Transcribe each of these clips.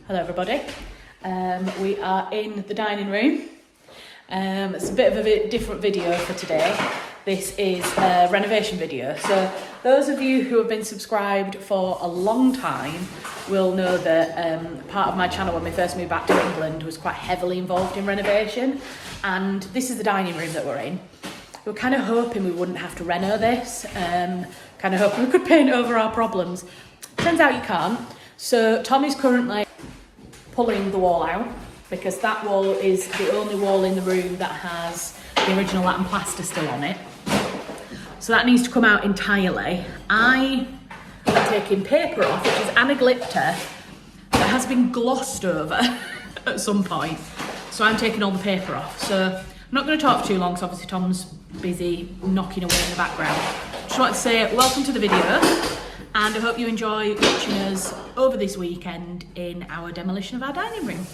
Hello everybody. We are in the dining room. It's a bit of a different video for today. This is a renovation video. So those of you who have been subscribed for a long time will know that part of my channel when we first moved back to England was quite heavily involved in renovation. And this is the dining room that we're in. We were kind of hoping we wouldn't have to reno this. Kind of hoping we could paint over our problems. Turns out you can't. So Tom is currently pulling the wall out because that wall is the only wall in the room that has the original Latin plaster still on it. So that needs to come out entirely. I am taking paper off, which is anaglipta that has been glossed over at some point. So I'm taking all the paper off. So I'm not going to talk for too long because obviously Tom's busy knocking away in the background. Just want to say welcome to the video. And I hope you enjoy watching us over this weekend in our demolition of our dining room.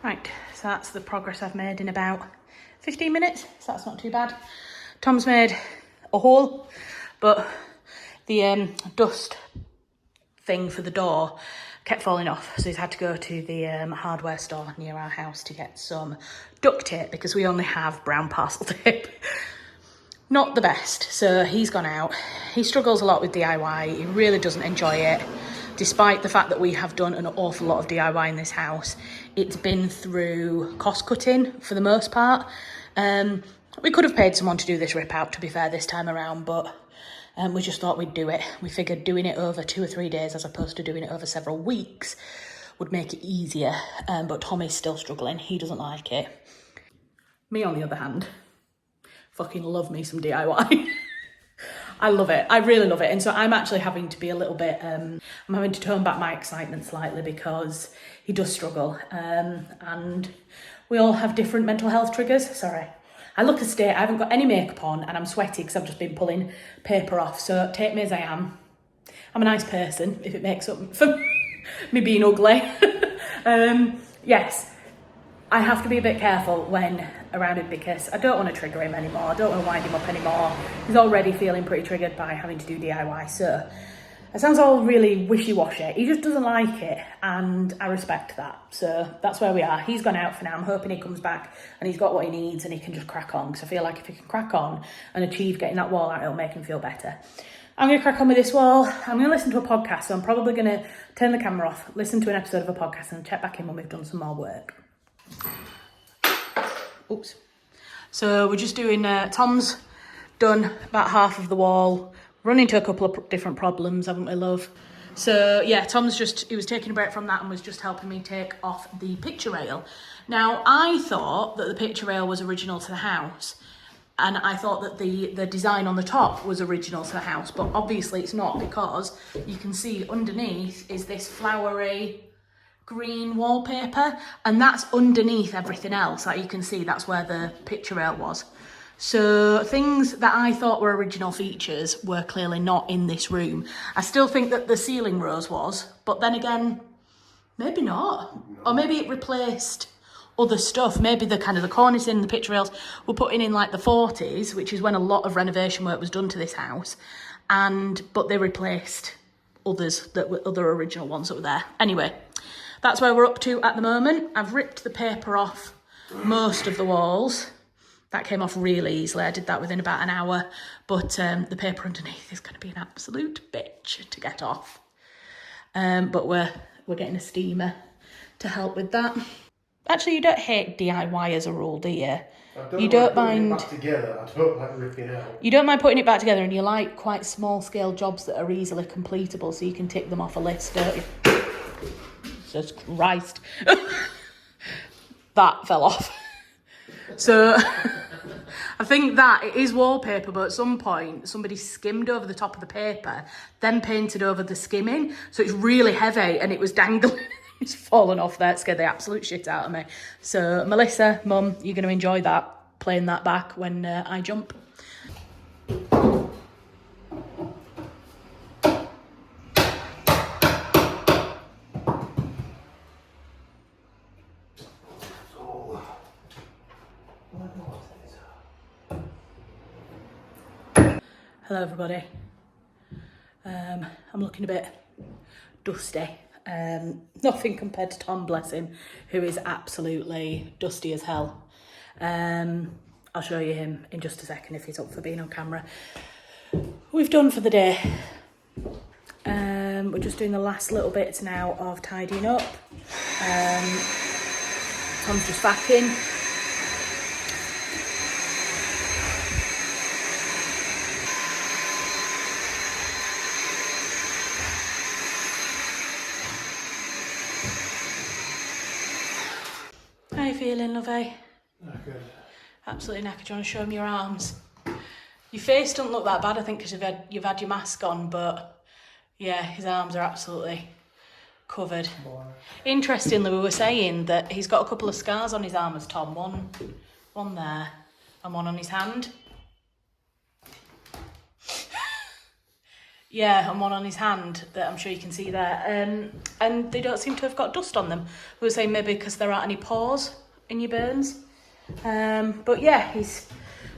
Right, so that's the progress I've made in about 15 minutes, so that's not too bad. Tom's made a hole, but the dust thing for the door kept falling off, so he's had to go to the hardware store near our house to get some duct tape because we only have brown parcel tape. Not the best, so he's gone out. He struggles a lot with DIY. He really doesn't enjoy it, despite the fact that we have done an awful lot of DIY in this house. It's been through cost cutting for the most part. We could have paid someone to do this rip out, to be fair, this time around, but we just thought we'd do it. We figured doing it over 2 or 3 days as opposed to doing it over several weeks would make it easier. But Tommy's still struggling. He doesn't like it. Me, on the other hand, fucking love me some DIY. I love it. I really love it. And so I'm actually having to be a little bit, I'm having to tone back my excitement slightly because he does struggle. And we all have different mental health triggers. Sorry. I look a state, I haven't got any makeup on and I'm sweaty because I've just been pulling paper off. So take me as I am. I'm a nice person, if it makes up for me being ugly. Yes, I have to be a bit careful when around him because I don't want to trigger him anymore. I don't want to wind him up anymore. He's already feeling pretty triggered by having to do DIY. So it sounds all really wishy-washy. He just doesn't like it and I respect that. So that's where we are. He's gone out for now. I'm hoping he comes back and he's got what he needs and he can just crack on. Because I feel like if he can crack on and achieve getting that wall out, it'll make him feel better. I'm going to crack on with this wall. I'm going to listen to a podcast. So I'm probably going to turn the camera off, listen to an episode of a podcast and check back in when we've done some more work. Oops. So we're just doing, Tom's done about half of the wall. Run into a couple of different problems, haven't we, love? So yeah, Tom's he was taking a break from that and was just helping me take off the picture rail. Now, I thought that the picture rail was original to the house and I thought that the design on the top was original to the house, but obviously it's not because you can see underneath is this flowery green wallpaper and that's underneath everything else. Like you can see, that's where the picture rail was. So things that I thought were original features were clearly not in this room. I still think that the ceiling rose was, but then again, maybe not. Or but it replaced other stuff. Maybe the cornice in the picture rails were put in like the 40s, which is when a lot of renovation work was done to this house. But they replaced others that were other original ones that were there. Anyway, that's where we're up to at the moment. I've ripped the paper off most of the walls. That came off really easily. I did that within about an hour, but the paper underneath is going to be an absolute bitch to get off. But we're getting a steamer to help with that. Actually, you don't hate DIY as a rule, do you? You don't mind putting it back together. I don't like ripping out. You don't mind putting it back together, and you like quite small scale jobs that are easily completable, so you can tick them off a list, don't you? Jesus Christ. That fell off. So I think that it is wallpaper, but at some point somebody skimmed over the top of the paper, then painted over the skimming. So it's really heavy and it was dangling. It's fallen off there. It scared the absolute shit out of me. So Melissa, Mum, you're going to enjoy that, playing that back when I jump. Hello everybody. I'm looking a bit dusty. Nothing compared to Tom, bless him, who is absolutely dusty as hell. I'll show you him in just a second if he's up for being on camera. We've done for the day. We're just doing the last little bits now of tidying up. Tom's just vacuuming. How you feeling, lovey? Knackered. Absolutely knackered. Do you want to show him your arms? Your face doesn't look that bad, I think, because you've had your mask on, but yeah, his arms are absolutely covered. Boy. Interestingly, we were saying that he's got a couple of scars on his arms, Tom. One there and one on his hand. Yeah, and one on his hand that I'm sure you can see there. And they don't seem to have got dust on them. We were saying maybe because there aren't any pores in your burns. But yeah,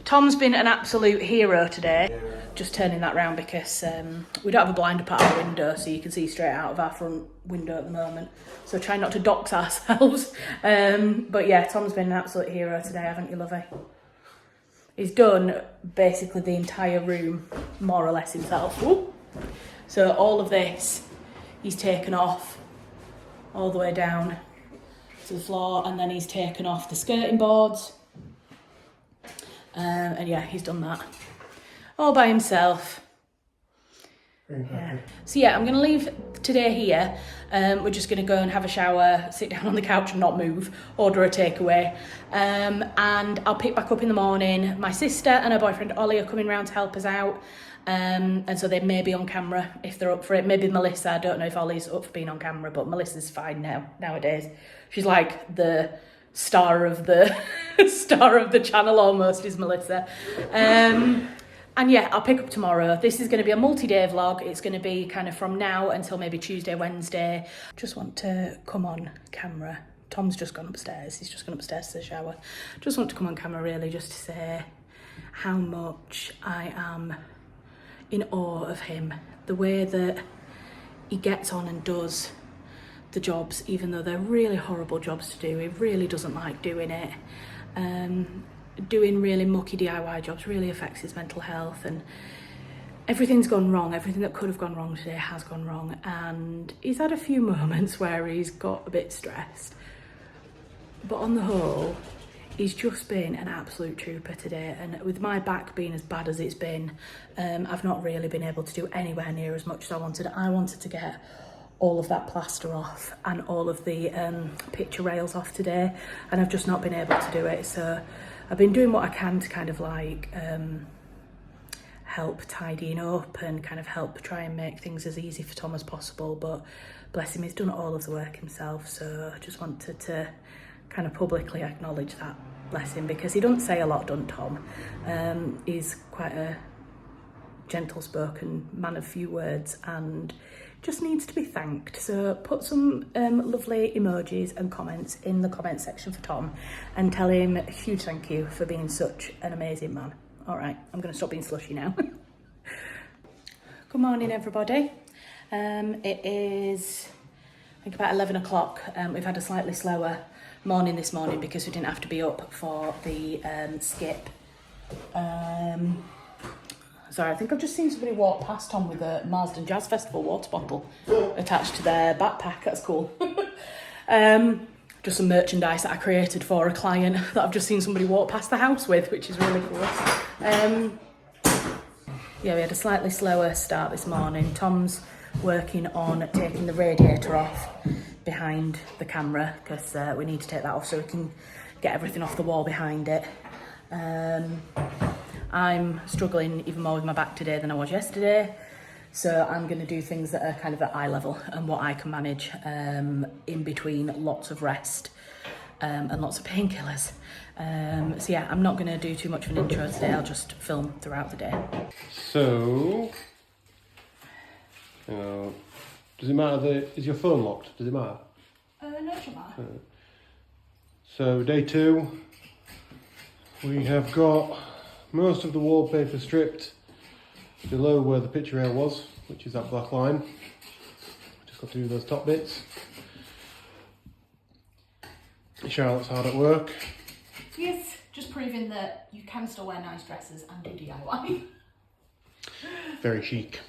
Tom's been an absolute hero today. Yeah. Just turning that round because we don't have a blind part of the window, so you can see straight out of our front window at the moment. So try not to dox ourselves. But yeah, Tom's been an absolute hero today, haven't you, lovey? He's done basically the entire room, more or less himself. Ooh. So all of this, he's taken off all the way down to the floor, and then he's taken off the skirting boards. And yeah, he's done that all by himself. Yeah. So yeah, I'm going to leave today here. We're just going to go and have a shower, sit down on the couch and not move, order a takeaway. And I'll pick back up in the morning. My sister and her boyfriend Ollie are coming round to help us out. And so they may be on camera if they're up for it. Maybe Melissa, I don't know if Ollie's up for being on camera, but Melissa's fine nowadays. She's like the star of the channel almost, is Melissa. And yeah, I'll pick up tomorrow. This is going to be a multi-day vlog. It's going to be kind of from now until maybe Tuesday, Wednesday. Just want to come on camera. Tom's just gone upstairs. He's just gone upstairs to the shower. Just want to come on camera really just to say how much I am in awe of him. The way that he gets on and does the jobs, even though they're really horrible jobs to do. He really doesn't like doing it. Doing really mucky DIY jobs really affects his mental health, and everything's gone wrong. Everything that could have gone wrong today has gone wrong, and he's had a few moments where he's got a bit stressed, but on the whole he's just been an absolute trooper today. And with my back being as bad as it's been, I've not really been able to do anywhere near as much as I wanted. I wanted to get all of that plaster off and all of the picture rails off today, and I've just not been able to do it. So I've been doing what I can to kind of like help tidying up and kind of help try and make things as easy for Tom as possible, but bless him, he's done all of the work himself. So I just wanted to kind of publicly acknowledge that, bless him, because he doesn't say a lot, doesn't Tom? He's quite a gentle spoken man of few words and just needs to be thanked. So put some lovely emojis and comments in the comment section for Tom and tell him a huge thank you for being such an amazing man. All right, I'm going to stop being slushy now. Good morning, everybody. It is, I think, about 11 o'clock. We've had a slightly slower morning this morning because we didn't have to be up for the skip. Sorry, I think I've just seen somebody walk past Tom with a Marsden Jazz Festival water bottle attached to their backpack. That's cool. Just some merchandise that I created for a client that I've just seen somebody walk past the house with, which is really cool. Yeah, we had a slightly slower start this morning. Tom's working on taking the radiator off behind the camera because we need to take that off so we can get everything off the wall behind it. I'm struggling even more with my back today than I was yesterday, so I'm going to do things that are kind of at eye level and what I can manage in between lots of rest and lots of painkillers. So yeah, I'm not going to do too much of an intro today. I'll just film throughout the day. So, does it matter is your phone locked? Does it matter? No, it matter. So day 2, we have got most of the wallpaper stripped below where the picture rail was, which is that black line. Just got to do those top bits. Charlotte's hard at work. Yes, just proving that you can still wear nice dresses and do DIY. Very chic.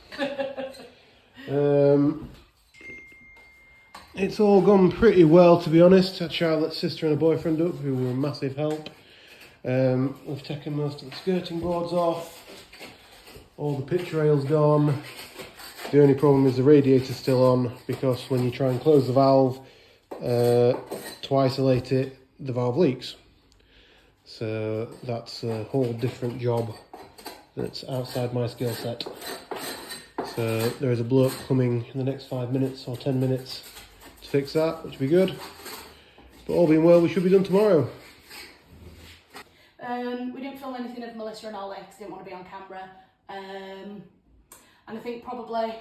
It's all gone pretty well, to be honest. Had Charlotte's sister and a boyfriend up who were a massive help. We've taken most of the skirting boards off. All the pitch rail's gone. The only problem is the radiator's still on, because when you try and close the valve to isolate it, the valve leaks. So that's a whole different job that's outside my skill set. So there is a bloke coming in the next 5 minutes or 10 minutes to fix that, which will be good. But all being well, we should be done tomorrow. We didn't film anything of Melissa and Ollie because didn't want to be on camera. And I think probably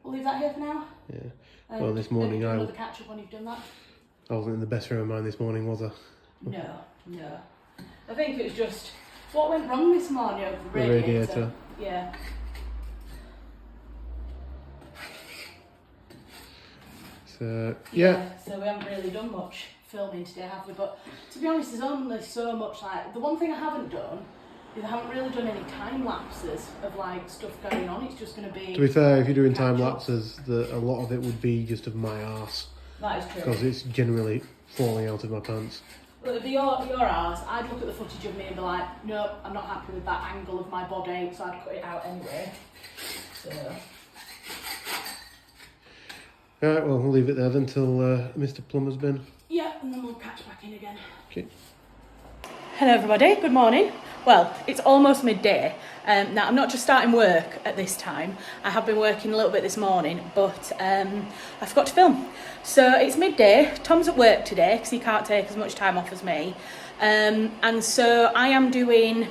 we'll leave that here for now. Yeah. Well, this morning another catch up when you've done that. I wasn't in the best frame of mind this morning, was I? No. I think it was just what went wrong this morning over the radiator. Yeah. So yeah. So we haven't really done much filming today, have we? But to be honest, there's only so much. Like, the one thing I haven't done is I haven't really done any time lapses of like stuff going on. It's just going to be. To be fair, if you're doing time lapses, a lot of it would be just of my arse. That is true. Because it's generally falling out of my pants. Well, it'd be your arse. I'd look at the footage of me and be like, no, I'm not happy with that angle of my body, so I'd cut it out anyway. So. Right, well, we'll leave it there then until Mr. Plumber's been. Yeah, and then we'll catch back in again. Okay. Hello everybody, good morning. Well, it's almost midday. Now, I'm not just starting work at this time. I have been working a little bit this morning, but I forgot to film. So it's midday. Tom's at work today because he can't take as much time off as me. And so I am doing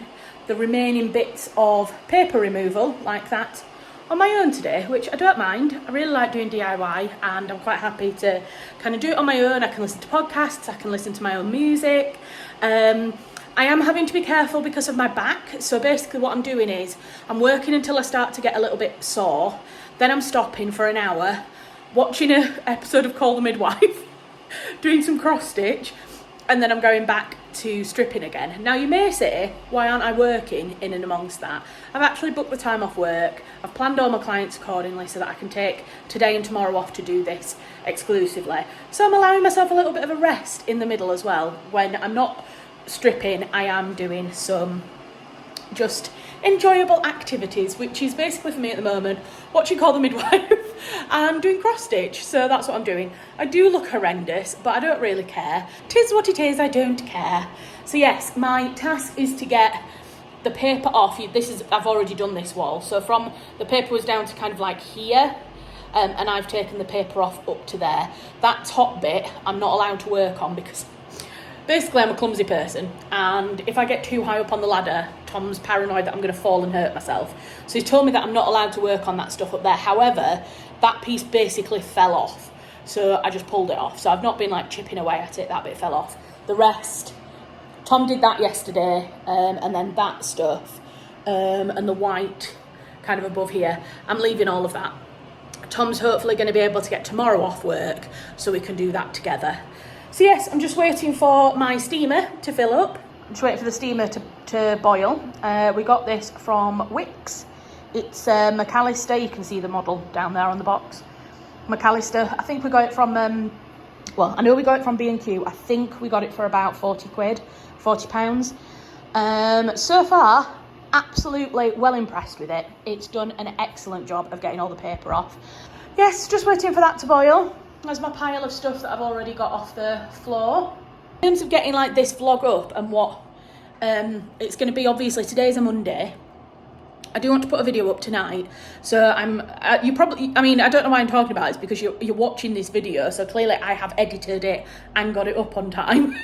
the remaining bits of paper removal like that on my own today, which I don't mind. I really like doing DIY and I'm quite happy to kind of do it on my own. I can listen to podcasts, I can listen to my own music. I am having to be careful because of my back. So basically what I'm doing is I'm working until I start to get a little bit sore. Then I'm stopping for an hour, watching an episode of Call the Midwife, doing some cross stitch, and then I'm going back to stripping again. Now you may say, why aren't I working in and amongst that? I've actually booked the time off work. I've planned all my clients accordingly so that I can take today and tomorrow off to do this exclusively. So I'm allowing myself a little bit of a rest in the middle as well. When I'm not stripping, I am doing some just enjoyable activities, which is basically for me at the moment watching Call the Midwife and doing cross stitch. So that's what I'm doing. I do look horrendous, but I don't really care. 'Tis what it is, I don't care. So yes, my task is to get the paper off. I've already done this wall, so from the paper was down to kind of like here, and I've taken the paper off up to there. That top bit I'm not allowed to work on because basically I'm a clumsy person, and if I get too high up on the ladder, Tom's paranoid that I'm going to fall and hurt myself. So he told me that I'm not allowed to work on that stuff up there. However, that piece basically fell off, so I just pulled it off. So I've not been like chipping away at it, that bit fell off. The rest, Tom did that yesterday, and then that stuff, and the white kind of above here, I'm leaving all of that. Tom's hopefully going to be able to get tomorrow off work so we can do that together. So yes, I'm just waiting for my steamer to fill up. I'm just waiting for the steamer to boil. We got this from Wix. It's McAllister. You can see the model down there on the box. McAllister. I think we got it from, I know we got it from B&Q. I think we got it for about 40 quid, £40. So far, absolutely well impressed with it. It's done an excellent job of getting all the paper off. Yes, just waiting for that to boil. There's my pile of stuff that I've already got off the floor. In terms of getting like this vlog up and what it's going to be, obviously today's a Monday. I do want to put a video up tonight, so I don't know why I'm talking about it, it's because you're watching this video, so clearly I have edited it and got it up on time.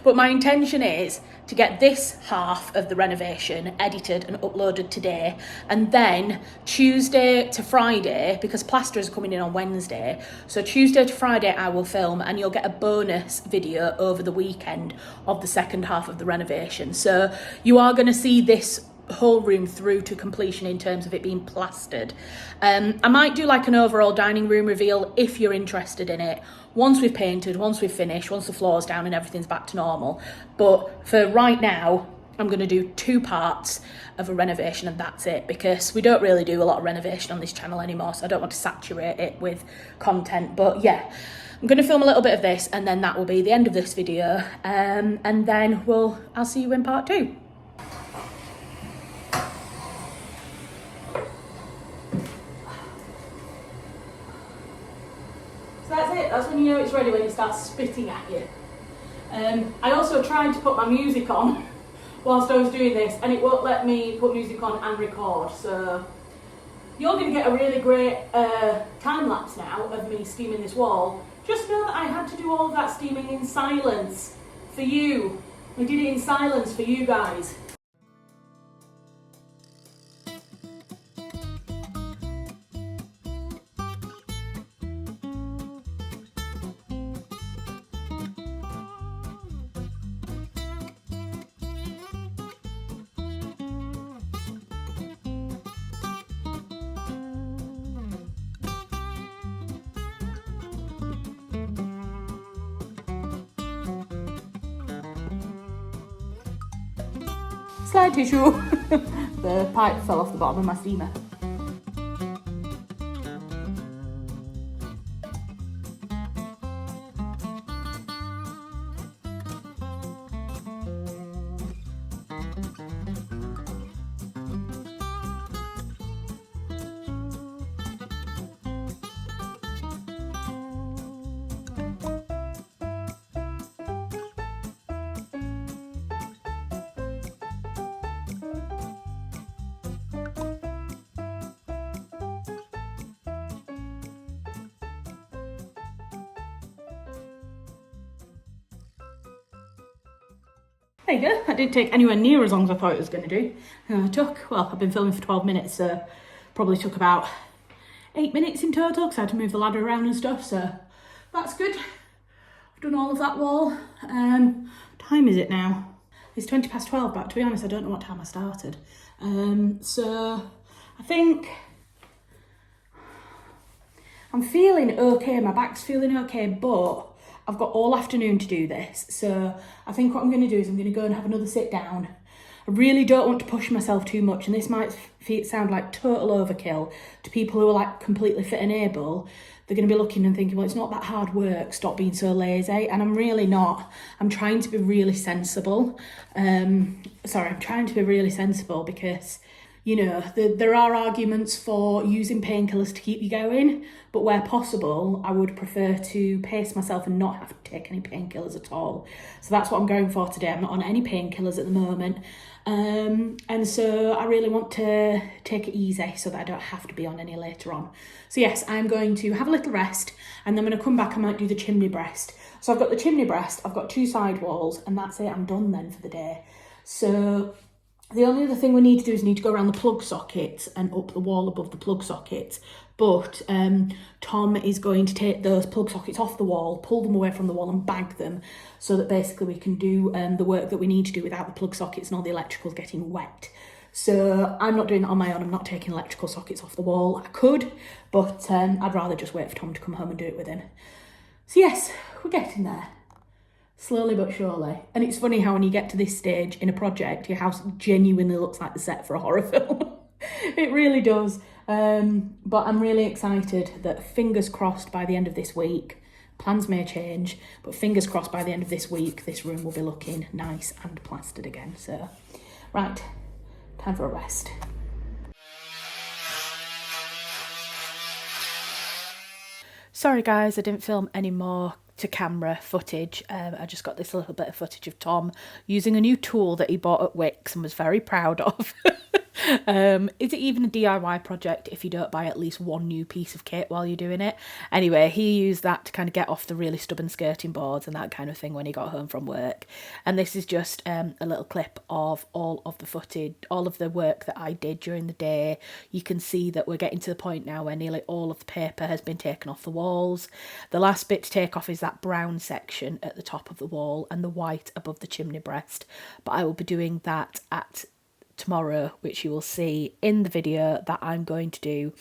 But my intention is to get this half of the renovation edited and uploaded today, and then Tuesday to Friday, because plasterers are coming in on Wednesday, so Tuesday to Friday I will film, and you'll get a bonus video over the weekend of the second half of the renovation. So you are going to see this whole room through to completion in terms of it being plastered. I might do like an overall dining room reveal if you're interested in it. Once we've painted, once we've finished, once the floor's down and everything's back to normal. But for right now, I'm going to do 2 parts of a renovation and that's it, because we don't really do a lot of renovation on this channel anymore, so I don't want to saturate it with content. But yeah, I'm going to film a little bit of this and then that will be the end of this video, and then I'll see you in part 2. So that's it. That's when you know it's ready, when it starts spitting at you. I also tried to put my music on whilst I was doing this, and it won't let me put music on and record. So you're going to get a really great time lapse now of me steaming this wall. Just know that I had to do all of that steaming in silence for you. I did it in silence for you guys. Slide tissue. The pipe fell off the bottom of my steamer. There you go. That didn't take anywhere near as long as I thought it was going to do. I've been filming for 12 minutes, so probably took about 8 minutes in total because I had to move the ladder around and stuff, so that's good. I've done all of that wall. What time is it now? It's 20 past 12, but to be honest, I don't know what time I started. So I think I'm feeling okay. My back's feeling okay, but I've got all afternoon to do this. So I think what I'm going to do is I'm going to go and have another sit down. I really don't want to push myself too much, and this might sound like total overkill to people who are like completely fit and able. They're going to be looking and thinking, well, it's not that hard work, stop being so lazy. And I'm really not. I'm trying to be really sensible. I'm trying to be really sensible because, you know, there are arguments for using painkillers to keep you going, but where possible, I would prefer to pace myself and not have to take any painkillers at all. So that's what I'm going for today. I'm not on any painkillers at the moment. And so I really want to take it easy so that I don't have to be on any later on. So yes, I'm going to have a little rest, and then when I come back, I might do the chimney breast. So I've got the chimney breast, I've got 2 side walls, and that's it. I'm done then for the day. So the only other thing we need to do is need to go around the plug sockets and up the wall above the plug sockets. But Tom is going to take those plug sockets off the wall, pull them away from the wall and bag them so that basically we can do the work that we need to do without the plug sockets and all the electricals getting wet. So I'm not doing that on my own. I'm not taking electrical sockets off the wall. I could, but I'd rather just wait for Tom to come home and do it with him. So yes, we're getting there. Slowly but surely. And it's funny how when you get to this stage in a project, your house genuinely looks like the set for a horror film. It really does. But I'm really excited that, fingers crossed, by the end of this week, plans may change, but fingers crossed by the end of this week, this room will be looking nice and plastered again. So, right, time for a rest. Sorry guys, I didn't film any more to camera footage. I just got this little bit of footage of Tom using a new tool that he bought at Wickes and was very proud of. Is it even a DIY project if you don't buy at least one new piece of kit while you're doing it? Anyway, he used that to kind of get off the really stubborn skirting boards and that kind of thing when he got home from work. And this is just a little clip of all of the footage, all of the work that I did during the day. You can see that we're getting to the point now where nearly all of the paper has been taken off the walls. The last bit to take off is that brown section at the top of the wall and the white above the chimney breast. But I will be doing that at tomorrow, which you will see in the video that I'm going to do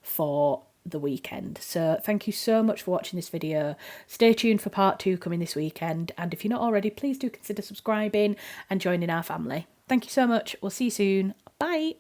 for the weekend. So thank you so much for watching this video. Stay tuned for part 2 coming this weekend, and if you're not already, please do consider subscribing and joining our family. Thank you so much. We'll see you soon. Bye.